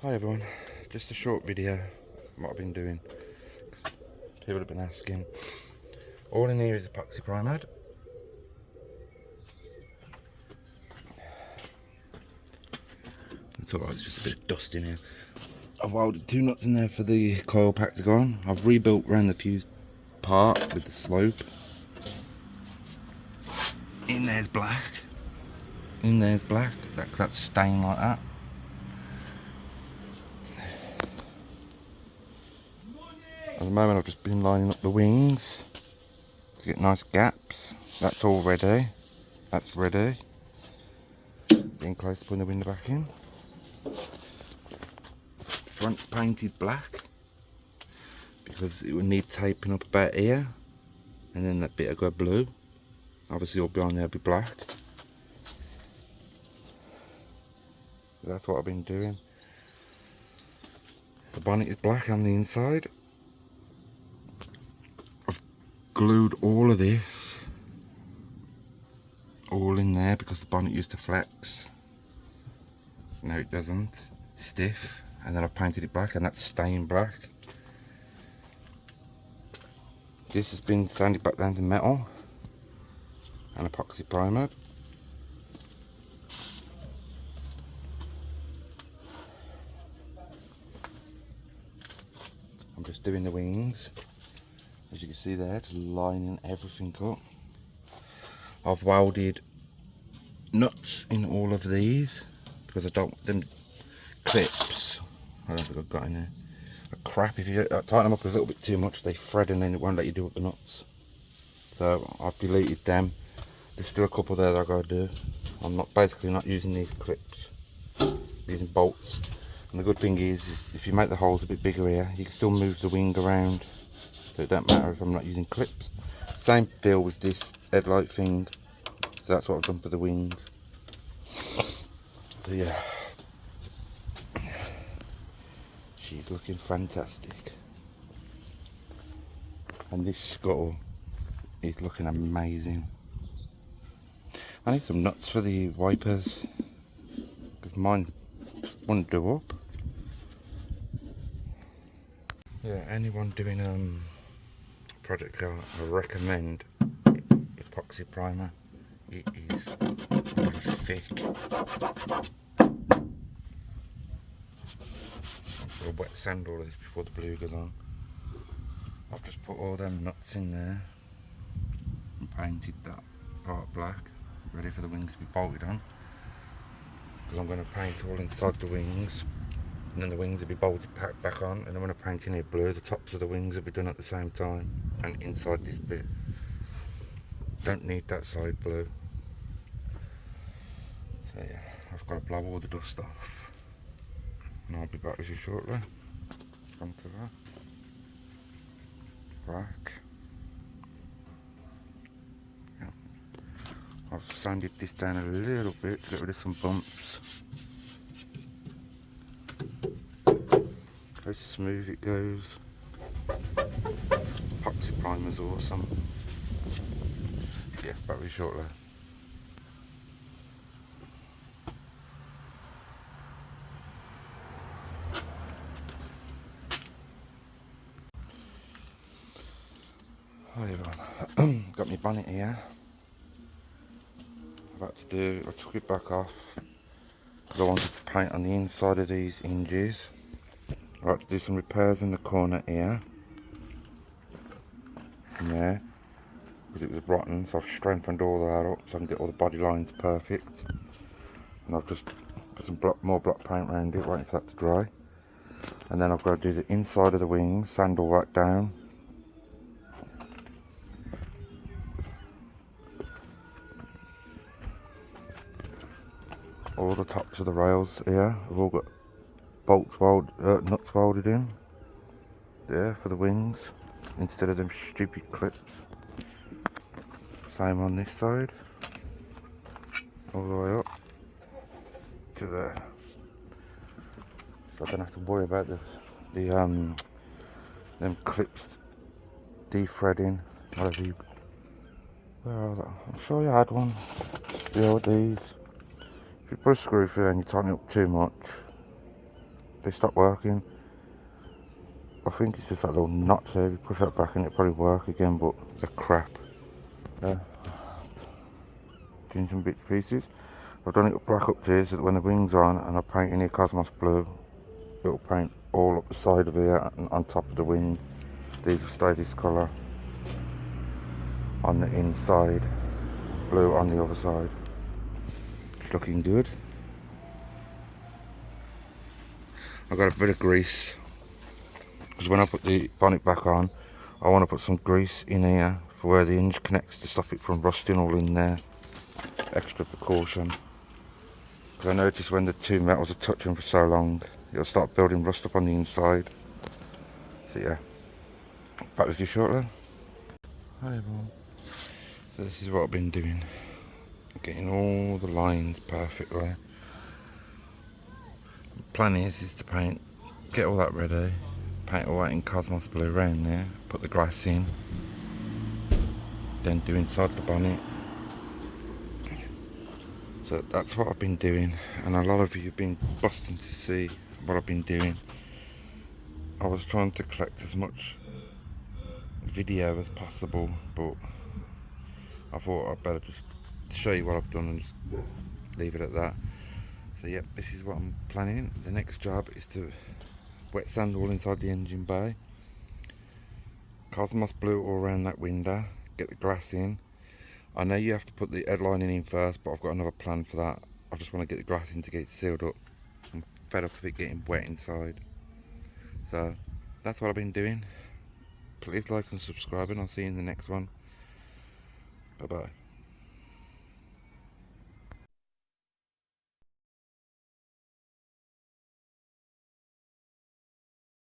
Hi everyone, just a short video what I've been doing. People have been asking. All in here is epoxy primer. It's alright, it's just a bit of dust in here. I've welded 2 nuts in there for the coil pack to go on. I've rebuilt around the fuse part with the slope. In there's black. In there's black. That's stained like that. At the moment I've just been lining up the wings to get nice gaps. That's all ready. That's ready. Getting close to putting the window back in. Front's painted black because it would need taping up about here, and then that bit will go blue. Obviously all behind there will be black. That's what I've been doing. The bonnet is black on the inside. I've glued all of this all in there because the bonnet used to flex. No, it doesn't. It's stiff. And then I've painted it black, and that's stained black. This has been sanded back down to metal and epoxy primer. I'm just doing the wings, as you can see there, just lining everything up. I've welded nuts in all of these because I don't want them clips. I don't think I've got in there. Crap, if you tighten them up a little bit too much, they thread and then it won't let you do up the nuts. So I've deleted them. There's still a couple there that I've got to do. I'm basically not using these clips, I'm using bolts. And the good thing is if you make the holes a bit bigger here, you can still move the wing around, so it don't matter if I'm not using clips. Same deal with this headlight thing. So that's what I've done for the wings. So yeah, she's looking fantastic. And this scuttle is looking amazing. I need some nuts for the wipers because mine wouldn't do up. Yeah, anyone doing a project car, I recommend epoxy primer. It is really thick. I'm going to wet sand all of this before the blue goes on. I've just put all them nuts in there and painted that part black, ready for the wings to be bolted on. Because I'm going to paint all inside the wings, and then the wings will be bolted back on, and then when I paint in here blue, the tops of the wings will be done at the same time, and inside this bit. Don't need that side blue. So yeah, I've got to blow all the dust off, and I'll be back with you shortly. Front of that. Black. Yeah. I've sanded this down a little bit to get rid of some bumps. How smooth it goes. Epoxy primer's awesome. Yeah, back with you shortly. Hi everyone, got my bonnet here. I took it back off because I wanted to paint on the inside of these hinges. I had to do some repairs in the corner here and there because it was rotten, so I've strengthened all that up so I can get all the body lines perfect. And I've just put some more block paint around it, waiting for that to dry. And then I've got to do the inside of the wings, sand all that down. All the tops of the rails here have all got nuts welded in there for the wings instead of them stupid clips. Same on this side, all the way up to there. So I don't have to worry about them clips defreading. Where are they? I'm sure you had one. Yeah, with these. If you put a screw through and you tighten it up too much, they stopped working. I think it's just that little notch there. If you push that back and it'll probably work again, but they're crap. Yeah. Doing some bits and pieces. I've done it black up here so that when the wings are on and I paint in here Cosmos blue, it'll paint all up the side of here and on top of the wing. These will stay this colour on the inside, blue on the other side. It's looking good. I've got a bit of grease because when I put the bonnet back on, I want to put some grease in here for where the hinge connects to stop it from rusting all in there. Extra precaution. Because I noticed when the two metals are touching for so long, it'll start building rust up on the inside. So yeah, back with you shortly. Hi everyone. So this is what I've been doing. Getting all the lines perfectly. The plan is to paint, get all that ready, paint all that in Cosmos blue around there, put the glass in, then do inside the bonnet. So that's what I've been doing, and a lot of you have been busting to see what I've been doing. I was trying to collect as much video as possible, but I thought I'd better just show you what I've done and just leave it at that. So yeah, this is what I'm planning. The next job is to wet sand all inside the engine bay, Cosmos blue all around that window, get the glass in. I know you have to put the headlining in first, but I've got another plan for that. I just want to get the glass in to get it sealed up. I'm fed up of it getting wet inside. So that's what I've been doing. Please like and subscribe, and I'll see you in the next one. Bye bye.